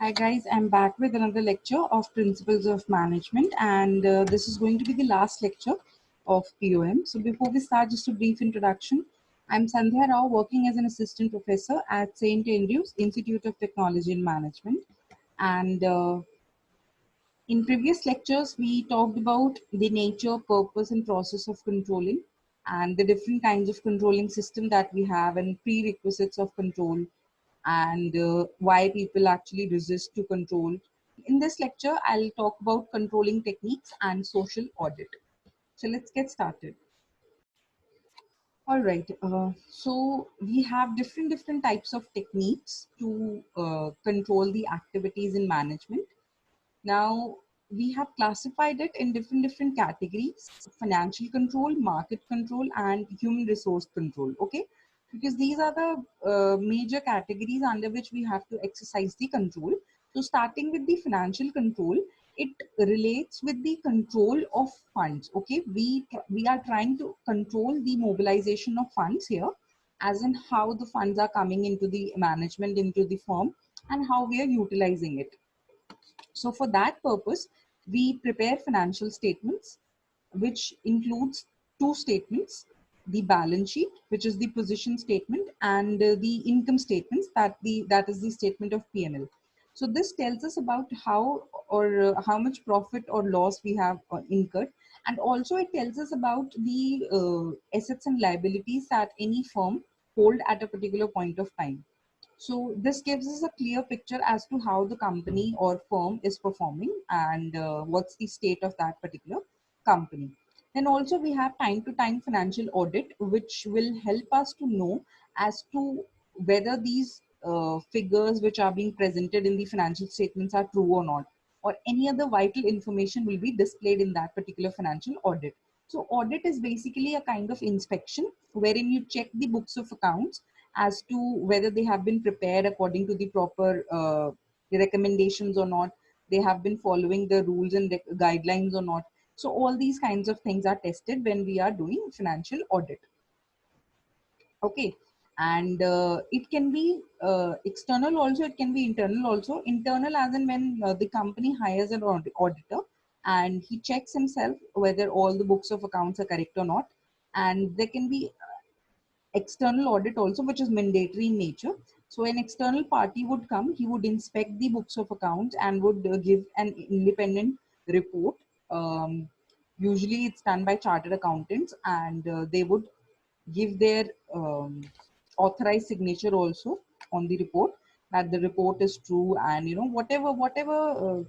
Hi guys, I'm back with another lecture of Principles of Management, and this is going to be the last lecture of POM. So before we start, just a brief introduction. I'm Sandhya Rao, working as an assistant professor at St. Andrews Institute of Technology and Management. And in previous lectures, we talked about the nature, purpose, and process of controlling, and the different kinds of controlling system that we have, and prerequisites of control, and why people actually resist to control. In this lecture, I'll talk about controlling techniques and social audit. So let's get started. All right. So we have different types of techniques to control the activities in management. Now, we have classified it in different categories: financial control, market control, and human resource control. Okay, because these are the major categories under which we have to exercise the control. So, starting with the financial control, it relates with the control of funds. Okay, we are trying to control the mobilization of funds here, as in how the funds are coming into the management, into the firm, and how we are utilizing it. So for that purpose, we prepare financial statements, which includes two statements: the balance sheet, which is the position statement, and the income statements, that is the statement of P&L. So this tells us about how much profit or loss we have incurred, and also it tells us about the assets and liabilities that any firm hold at a particular point of time. So this gives us a clear picture as to how the company or firm is performing, and what's the state of that particular company. Then also we have time to time financial audit, which will help us to know as to whether these figures which are being presented in the financial statements are true or not, or any other vital information will be displayed in that particular financial audit. So audit is basically a kind of inspection wherein you check the books of accounts as to whether they have been prepared according to the proper recommendations or not, they have been following the rules and guidelines or not. So all these kinds of things are tested when we are doing financial audit. Okay. And it can be external also, it can be internal also. Internal as in when the company hires an auditor, and he checks himself whether all the books of accounts are correct or not. And there can be external audit also, which is mandatory in nature. So an external party would come, he would inspect the books of accounts and would give an independent report. Usually it's done by chartered accountants, and they would give their authorized signature also on the report, that the report is true, and whatever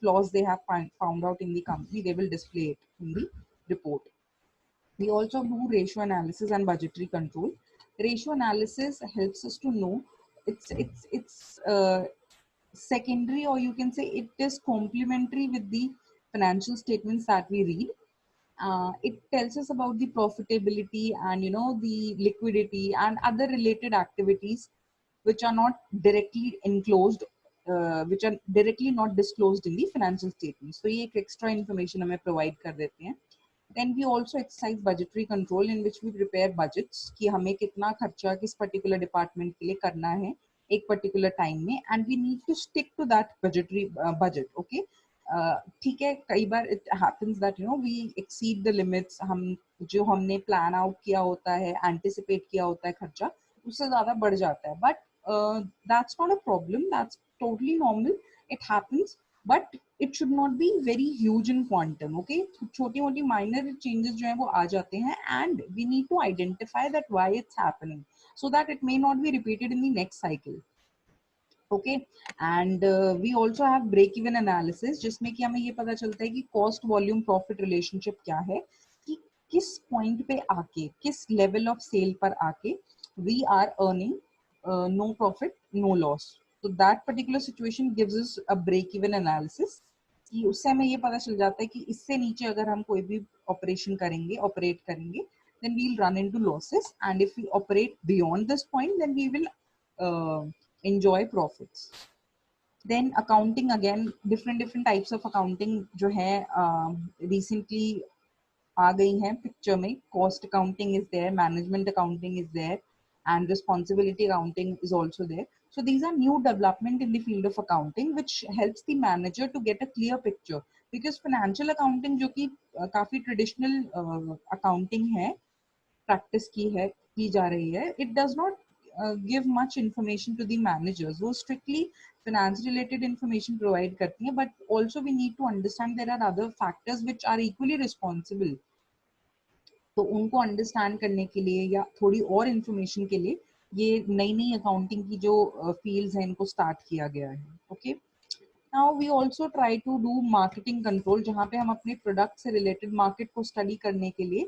flaws they have found out in the company, they will display it in the report. We also do ratio analysis and budgetary control. Ratio analysis helps us to know, it's secondary, or you can say it is complementary with the financial statements that we read. It tells us about the profitability and the liquidity and other related activities which are not directly enclosed, which are directly not disclosed in the financial statements. So ये एक extra information हमें provide कर देते हैं. Then we also exercise budgetary control, in which we prepare budgets कि हमें कितना खर्चा किस particular department के लिए करना है एक particular time में, and we need to stick to that budgetary budget. Okay. ठीक है, कई बार it happens that we exceed the limits. हम जो हमने plan out किया होता है, anticipate किया होता है खर्चा, उससे ज़्यादा बढ़ जाता है. But that's not a problem, that's totally normal, it happens. But it should not be very huge in quantum. Okay, छोटी मोटी minor changes जो हैं वो आ जाते हैं, and we need to identify that why it's happening, so that it may not be repeated in the next cycle. Okay. And we also have break even analysis, जिसमें कि हमें ये पता चलता है कि cost volume profit relationship क्या है, कि किस point पे आके, किस level of sale पर आके we are earning no profit no loss. So that particular situation gives us a break even analysis, कि उससे हमें ये पता चल जाता है कि इससे नीचे अगर हम कोई भी operation करेंगे, operate करेंगे, then we'll run into losses, and if we operate beyond this point, then we will enjoy profits. Then accounting, again different types of accounting जो है recently आ गई हैं picture में. Cost accounting is there, management accounting is there, and responsibility accounting is also there. So these are new development in the field of accounting which helps the manager to get a clear picture, because financial accounting जो कि काफी traditional accounting है, practice की जा रही है, it does not give much information to the managers. वो strictly finance related information provide करती हैं, but also we need to understand there are other factors which are equally responsible. तो उनको अंडरस्टैंड करने के लिए या थोड़ी और इंफॉर्मेशन के लिए ये नई नई अकाउंटिंग की जो फील्ड्स हैं इनको स्टार्ट किया गया है. Okay, now we also try to do marketing control, जहाँ पे हम अपने प्रोडक्ट से रिलेटेड मार्केट को स्टडी करने के लिए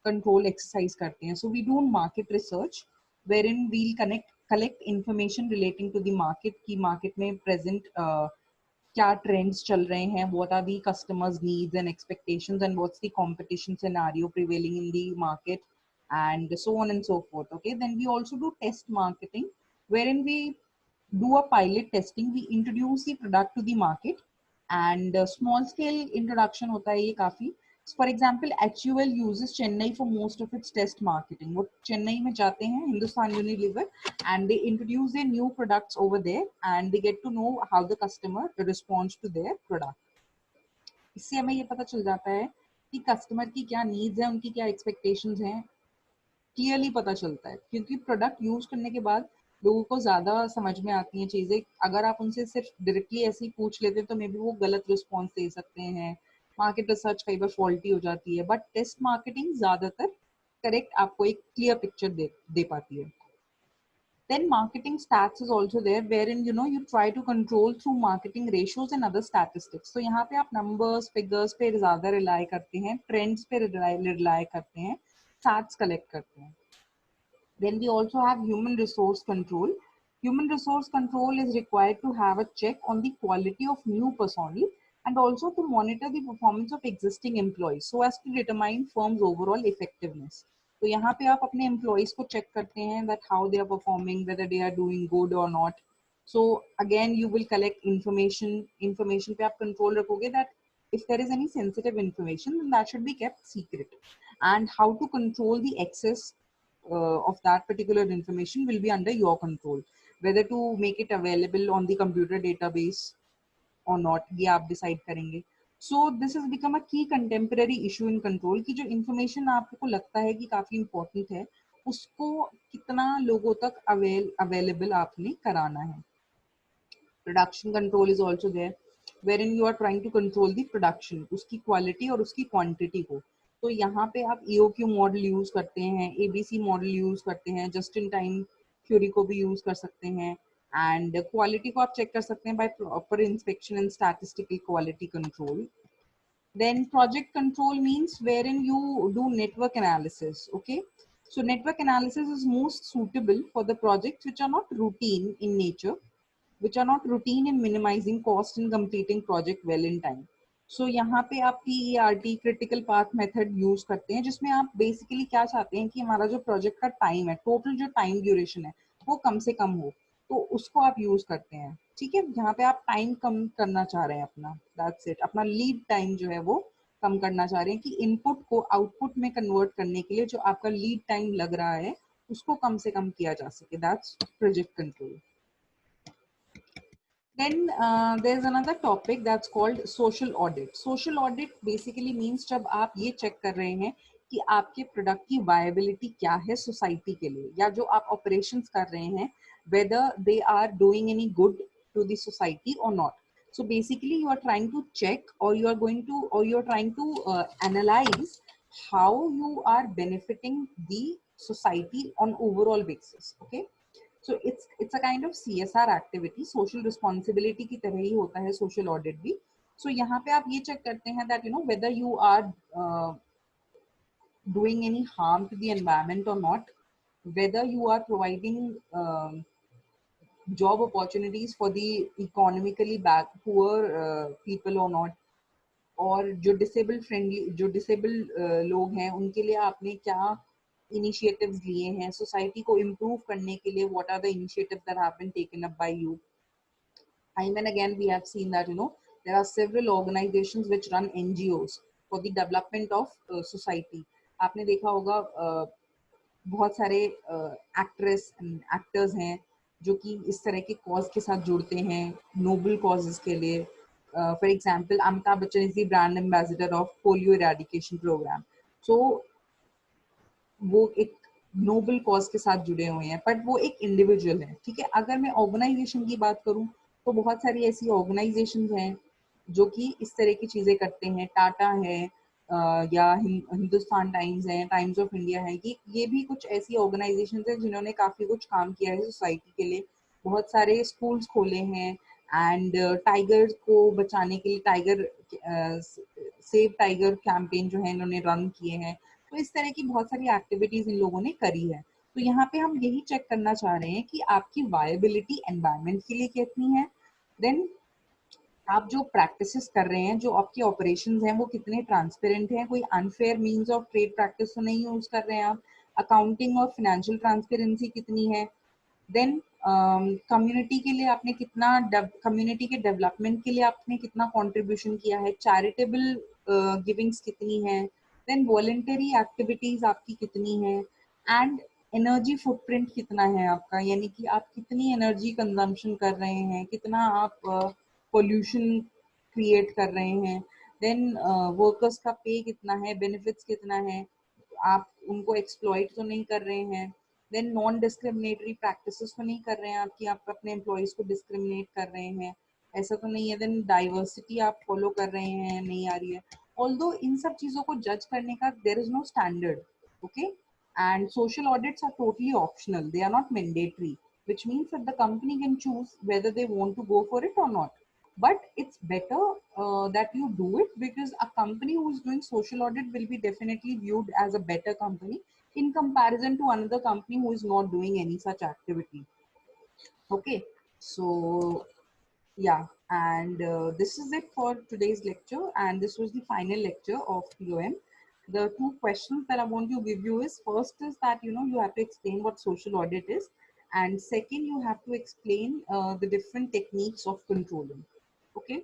कंट्रोल एक्सरसाइज करते हैं. So we do market research wherein we'll collect information relating to the market की मार्केट में प्रेजेंट क्या ट्रेंड्स चल रहे हैं, what are the customers needs and expectations, and what's the competition scenario prevailing in the market, and so on and so forth. Okay, then we also do test marketing wherein we do a pilot testing, we introduce the product to the market, and small scale introduction होता है ये काफी. For example, HUL uses Chennai for most of its test marketing. वो चेन्नई में जाते हैं, Hindustan Unilever, and they introduce their new products over there, and they get to know how the customer responds to their product. इससे हमें ये पता चल जाता है कि कस्टमर की क्या नीड्स हैं, उनकी क्या एक्सपेक्टेशंस हैं, क्लियरली पता चलता है, क्योंकि प्रोडक्ट यूज करने के बाद लोगों को ज्यादा समझ में आती हैं चीजें. अगर आप उनसे सिर्फ डायरेक्टली ऐसे ही पूछ लेते हैं तो मे बी वो गलत रिस्पॉन्स दे सकते हैं, मार्केट रिसर्च कई बार फॉल्टी हो जाती है, बट टेस्ट मार्केटिंग ज्यादातर करेक्ट आपको एक क्लियर पिक्चर दे पाती है. Then marketing stats is also there, wherein you try to control through marketing ratios and other statistics. So यहाँ पे आप numbers, figures पे ज़्यादा rely करते हैं, trends पे rely करते हैं, stats collect करते हैं. Then we also have human resource control. Human resource control is required to have a check on the quality of new personnel and also to monitor the performance of existing employees so as to determine firm's overall effectiveness. तो यहाँ पे आप अपने employees को check करते हैं that how they are performing, whether they are doing good or not. So again you will collect information पे आप control रखोगे that if there is any sensitive information then that should be kept secret, and how to control the access of that particular information will be under your control, whether to make it available on the computer database or not, ये आप decide करेंगे. So this has become a key contemporary issue in control कि जो information आपको लगता है कि काफी important है, उसको कितना लोगों तक available आपने कराना है. Production control is also there, wherein you are trying to control the production, उसकी quality और उसकी quantity को. तो यहाँ पे आप EOQ मॉडल यूज करते हैं, ABC मॉडल यूज करते हैं, जस्ट इन टाइम थ्योरी को भी यूज कर सकते हैं, एंड क्वालिटी को आप चेक कर सकते हैं by proper inspection and statistical quality control. Then project control means wherein you do network analysis. Okay, so network analysis is most suitable for the projects which are not routine in nature, which are not routine in minimizing cost and completing project well in time. So यहाँ पे आप PERT critical path method use करते हैं, जिसमें आप basically क्या चाहते हैं कि हमारा जो project का time है, total जो time duration है, वो कम से कम हो, तो उसको आप use करते हैं. ठीक है, जहाँ पे आप टाइम कम करना चाह रहे हैं अपना, दैट्स इट, अपना लीड टाइम जो है वो कम करना चाह रहे हैं कि इनपुट को आउटपुट में कन्वर्ट करने के लिए जो आपका लीड टाइम लग रहा है उसको कम से कम किया जा सके, that's project control. Then there's another topic that's called social audit. Social audit basically means जब आप ये चेक कर रहे हैं कि आपके प्रोडक्ट की वायबिलिटी क्या है सोसाइटी के लिए, या जो आप ऑपरेशंस कर रहे हैं whether they are doing any good to the society or not. So basically you are trying to check, or you are trying to analyze how you are benefiting the society on overall basis. Okay, so it's a kind of CSR activity, social responsibility की तरह ही होता है social audit भी. So यहाँ पे आप ये check करते हैं that whether you are doing any harm to the environment or not, whether you are providing job opportunities for the economically poor people or not, और जो disabled लोग हैं उनके लिए आपने क्या initiatives लिए हैं, society को improve करने के लिए what are the initiatives that have been taken up by you. Time and again we have seen that there are several organizations which run NGOs for the development of society. आपने देखा होगा बहुत सारे actress and actors हैं जो कि इस तरह के कॉज के साथ जुड़ते हैं, नोबल कॉजेज के लिए। For example, Amitabh Bachchan is the brand ambassador of polio eradication programme. So वो एक नोबल कॉज के साथ जुड़े हुए हैं, बट वो एक इंडिविजुअल है, ठीक है। अगर मैं ऑर्गेनाइजेशन की बात करूं तो बहुत सारी ऐसी ऑर्गेनाइजेशन हैं जो कि इस तरह की चीजें करते हैं। टाटा है, या हिंदुस्तान टाइम्स है, टाइम्स ऑफ इंडिया है, ये भी कुछ ऐसी ऑर्गेनाइजेशन है जिन्होंने काफी कुछ काम किया है सोसाइटी के लिए। बहुत सारे स्कूल्स खोले हैं, एंड टाइगर को बचाने के लिए टाइगर सेव टाइगर कैंपेन जो है इन्होंने रन किए हैं। तो इस तरह की बहुत सारी एक्टिविटीज इन लोगों ने करी है। तो यहाँ पे हम यही चेक करना चाह रहे हैं कि आपकी वायबिलिटी एनवायरमेंट के लिए कितनी है, देन आप जो प्रैक्टिसेस कर रहे हैं, जो आपके ऑपरेशंस हैं, वो कितने ट्रांसपेरेंट हैं, कोई unfair means of trade practice तो नहीं यूज कर रहे हैं आप, अकाउंटिंग और फाइनेंशियल ट्रांसपेरेंसी कितनी है, देन कम्युनिटी के लिए आपने कितना, कम्युनिटी के डेवलपमेंट के लिए आपने कितना कंट्रीब्यूशन किया है, चैरिटेबल गिविंग्स कितनी है, देन वॉलेंटरी एक्टिविटीज आपकी कितनी है, एंड एनर्जी फुटप्रिंट कितना है आपका, यानी कि आप कितनी एनर्जी कंजम्पशन कर रहे हैं, कितना आप पोल्यूशन क्रिएट कर रहे हैं, देन वर्कर्स का पे कितना है, बेनिफिट्स कितना है, आप उनको एक्सप्लॉइट तो नहीं कर रहे हैं, देन नॉन डिस्क्रिमिनेटरी प्रैक्टिसेस तो नहीं कर रहे हैं आपकी, आप अपने एम्प्लॉयज को डिस्क्रिमिनेट कर रहे हैं, ऐसा तो नहीं है, देन डाइवर्सिटी आप फॉलो कर रहे हैं, नहीं आ रही है। ऑल्दो इन सब चीजों को जज करने का there is no standard, okay, and social audits are totally optional, they are not mandatory, which means that the company can choose whether they want to go for it or not. But it's better that you do it, because a company who is doing social audit will be definitely viewed as a better company in comparison to another company who is not doing any such activity. Okay, so yeah, and this is it for today's lecture, and this was the final lecture of POM. The two questions that I want to give you is, first is that you have to explain what social audit is, and second you have to explain the different techniques of controlling. Okay,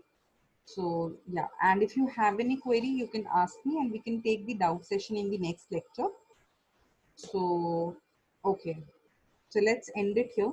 so yeah, and if you have any query you can ask me, and we can take the doubt session in the next lecture. So okay, so let's end it here.